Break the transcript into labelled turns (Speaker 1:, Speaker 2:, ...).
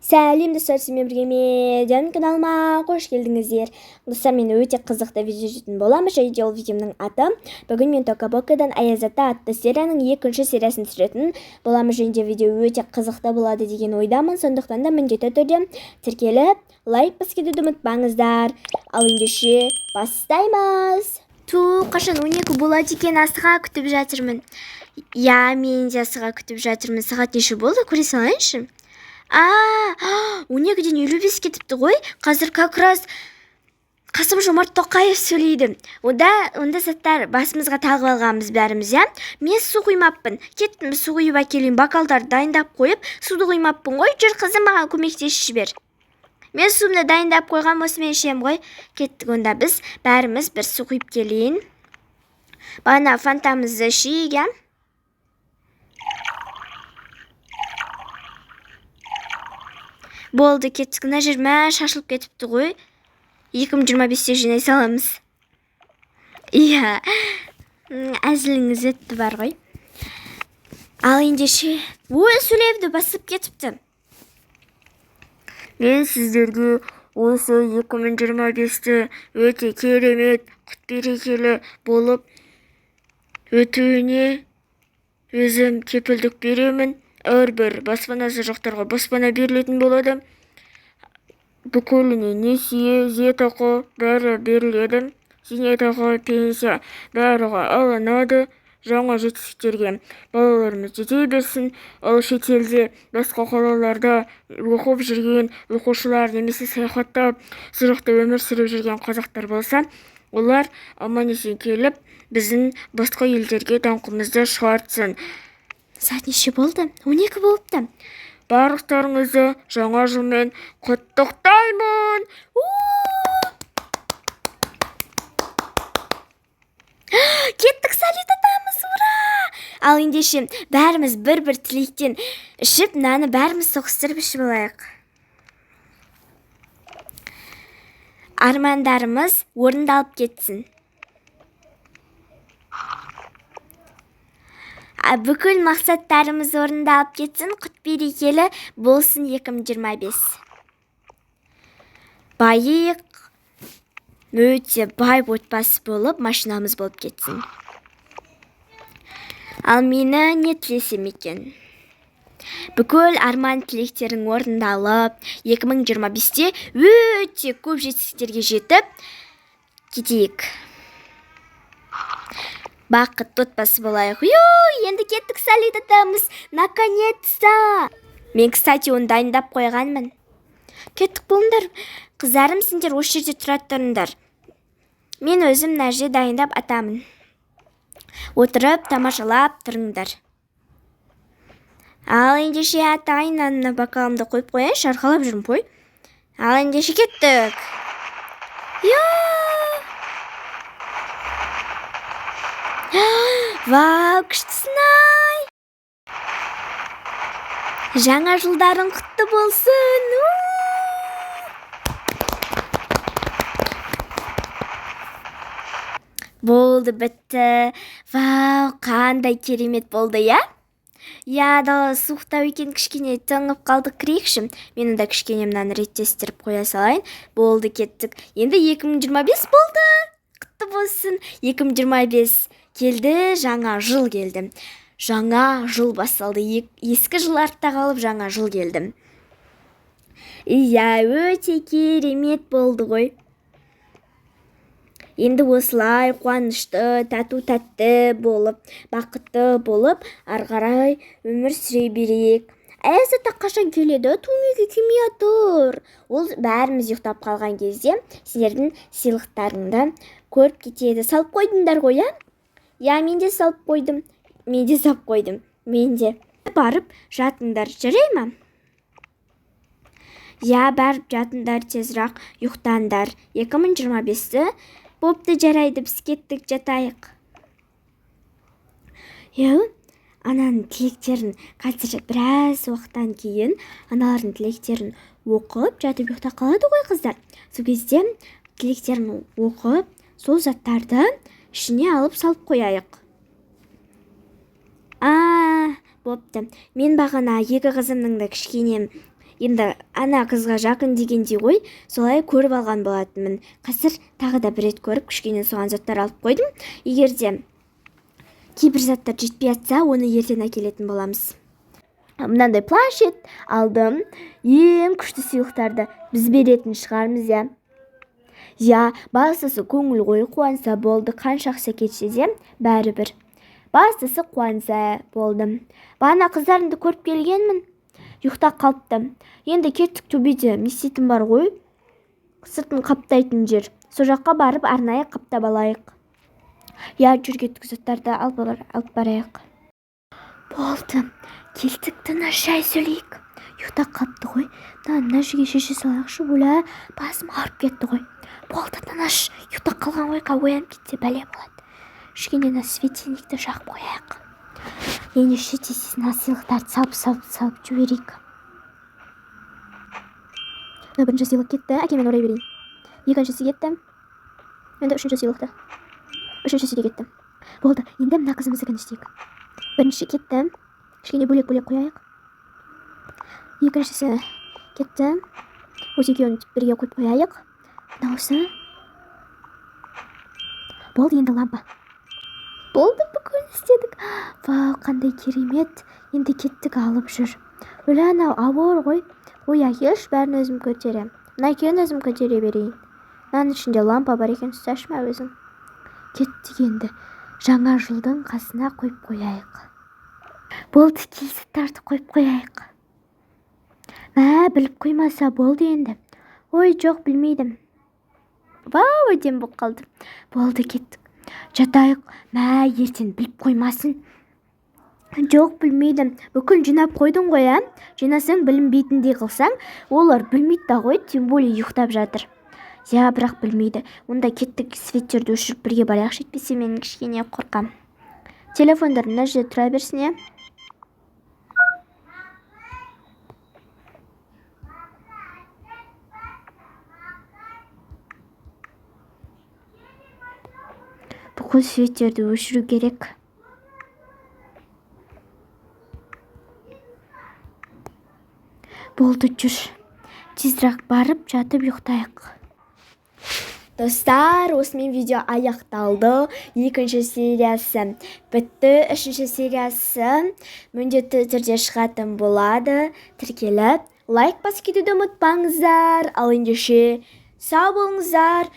Speaker 1: Сәлем достар, сізбен бірге медианың каналыма қош келдіңіздер. Достар, мен өте қызықты видео жетін боламын, және ол видеомның аты бүгін мен Токабокадан Аяз ата атты серияның екінші сериясын түсіретін боламын, және видео өте қызықты болады деген ойдамын. Сондықтан да міндетті түрде тіркеліп лайк басуды ұмытпаңыздар. Ал ендеше бастаймыз. Қашан 12 болады екен, асыға күтіп жатырмын. Мен де асыға күтіп жатырмын. Сағат неше болды, көре салайыншы. 12-ден 55 кетіпті ғой. Қазір как раз Қасым-Жомарт Тоқаев сөйлейді. Онда сәттер басымызға тағып алғанбыз бәріміз, Мен су құймаппын. Кеттім, су құйып әкелейін. Бакалдарды дайындап қойып, суды құймаппын ғой. Жүр қызым, маған көмектесіп жібер. Мен суымды дайындап қойған, осымен ішем ғой. Кеттік, онда біз бәріміз бір су құйып келейін. Бана фантамызды ішейік, Болды, кеттік. Мына жер шашылып кетіпті ғой. 2025-те жинай саламыз. Әзіліңіз етті бар ғой. Ал ендеше, сөйлевді басып кетіпті. Мен сіздерге осы 2025-те өте керемет, құт берекелі болып өтуіне өзім кепілдік беремін. Әрбір баспанасы жоқтарға баспана берілетін болады. Бүкіліне несие, зейнетақы бәрі беріледі. Зейнетақы, пенсия бәріға алынады. Жаңа жетістіктерге балаларымыз жете берсін. Ал шетелде басқа қалаларда оқып жүрген оқушылар немесе саяхаттап, сұрақты өмір сүріп жүрген қазақтар болса, олар аман-есен келіп, біздің басқа елдерге даңқымызды шығартсын. Сағат неше болды? 12 болыпты. Барлықтарыңызды жаңа жылмен құттықтаймын. Кеттік, салют атамыз, ура! Ал ендеше бәріміз бір-бір тілектен ішіп, наны бәріміз соғыстырып ішіп алайық. Армандарымыз орындалып кетсін. Бүкіл мақсаттарымыз орындалып кетсін, құт берекелі болсын 2025. Байық, өте бай отбасы болып, машинамыз болып кетсін. Ал мені не тілесем екен? Бүкіл арман тілектерің орындалып, 2025-те өте көп жетістіктерге жетіп кетейік. Бақыт отбасы болайық. Енді кеттік, салют атамыз. Наконец-то! Мен, кстати, оны дайындап қойғанмын. Кеттік болыңдар. Қыздарым, сендер осы жерде тұрады тұрыңдар. Мен өзім мына жерде дайындап атамын. Отырып, тамашалап тұрыңдар. Ал ендеше атайын, ана бокалымды қойып қояйыншы, арқалап жүрмін қой. Ал ендеше кеттік. Вау, күштісін-ай! Жаңа жылдарың құтты болсын! Болды, бітті. Вау, қандай керемет болды, Дала суықтау екен, кішкене тоңып қалдық, кірейікші. Мен онда кішкене мынаны реттестіріп қоя салайын. Болды, кеттік. Енді 2025 болды. Құтты болсын. 2025 келді, жаңа жыл келді. Жаңа жыл басталды. Ескі жыл артта қалып, жаңа жыл келді. Өте керемет болды ғой. Енді осылай қуанышты, тату-тәтті болып, бақытты болып, арғарай өмір сүре берейік. Аяз ата қашан келеді? Түнеге келмей отыр. Ол бәріміз ұйықтап қалған кезде сендердің сыйлықтарыңды көріп кетеді. Салып қойдыңдар ғой, мен де салып қойдым. Мен де. Барып жатыңдар, жарай ма? Барып жатыңдар, тезірақ ұйықтаңдар. 2025-ті бопты, жарайды, біз кеттік, жатайық. Ананың тілектерін қазір біраз уақыттан кейін аналардың тілектерін оқып, жатып ұйықта қалады ғой қыздар. Сол кезде тілектерін оқып, сол заттарды ішіне алып салып қояйық. Бопты. Мен бағана екі қызымның да кішкене
Speaker 2: енді ана қызға жақын дегендей ғой, солай көріп алған болатынмын. Қазір тағы да бір рет көріп кішкене соған заттар алып қойдым. Егер де кейбір заттар жетпей жатса, оны ертең әкелетін боламыз. Мынандай планшет алдым. Ең күшті сыйлықтарды біз беретін шығармыз, иә. Бастысы көңіл ғой, қуанса болды. Қанша ақша кетсе де бәрібір. Бастысы қуанса болды. Бағана қыздарымды көріп келгенмін. Ұйықтап қалыпты. Енді кеттік, төбеде не істейтін бар ғой? Сыртын қаптайтын жер. Сол жаққа барып арнайы қаптап алайық. Я, жүр кеттік, заттарды алып барайық. Болды. Келдік, тыныш жай сөйлейік. Ұйықтап қалыпты ғой. Мына жерге шеше салайықшы, бөля басым ауырып кетті ғой. Болды, тыныш. Ұйықтап қалған ғой, оянып кетсе бәле болады. Кішкене светильникті жағып қояйық. Ендеше тез-тез сыйлықтарды салып жіберейік. Бірінші сыйлық кетті, әкемен орай берейін. Екіншісі кетті. Енді үшінші сыйлықты. Үшіншісі де кетті. Болды, енді мына қызымыздікін істейік. Бірінші кетті. Кішкене бөлек қояйық. Екіншісі кетті. Осы екеуін бірге қойып қояйық. Дауысы. Болды, енді лампа. Болды, бүкіл істедік. Вау, қандай керемет. Енді кеттік, алып жүр. Өлі анау ауыр ғой. Келші, бәрін өзім көтерем. Мына екеуін өзім көтере берейін. Мынаның ішінде лампа бар екен, ұсташы ма өзің? Кеттік енді. Жаңа жылдың қасына қойып қояйық. Болды, келсеттарды қойып қояйық. Біліп қоймаса болды енді. Ой, жоқ, білмейдім. Вау, өдем болып қалды. Болды, кеттік. Жатайық. Ертең біліп қоймасын. Жоқ, білмейдім. Бүкіл жинап қойдың ғой, Жинасаң білінбейтіндей қылсаң, олар білмейді да ғой, тем более ұйықтап жатыр. Бірақ білмейді. Онда кеттік, светтерді өшіріп бірге барайық, жетпесе мен кішкене қорқам. Телефондар мына жерде тұра берсін, Бүкіл светтерді өшіру керек. Болды, жүр. Тезірек барып, жатып ұйықтайық. Достар, осымен видео аяқталды. Екінші сериясы бітті. Үшінші сериясы міндетті түрде шығатын болады. Тіркеліп, лайк басып кетуді ұмытпаңыздар. Ал ендеше сау болыңыздар.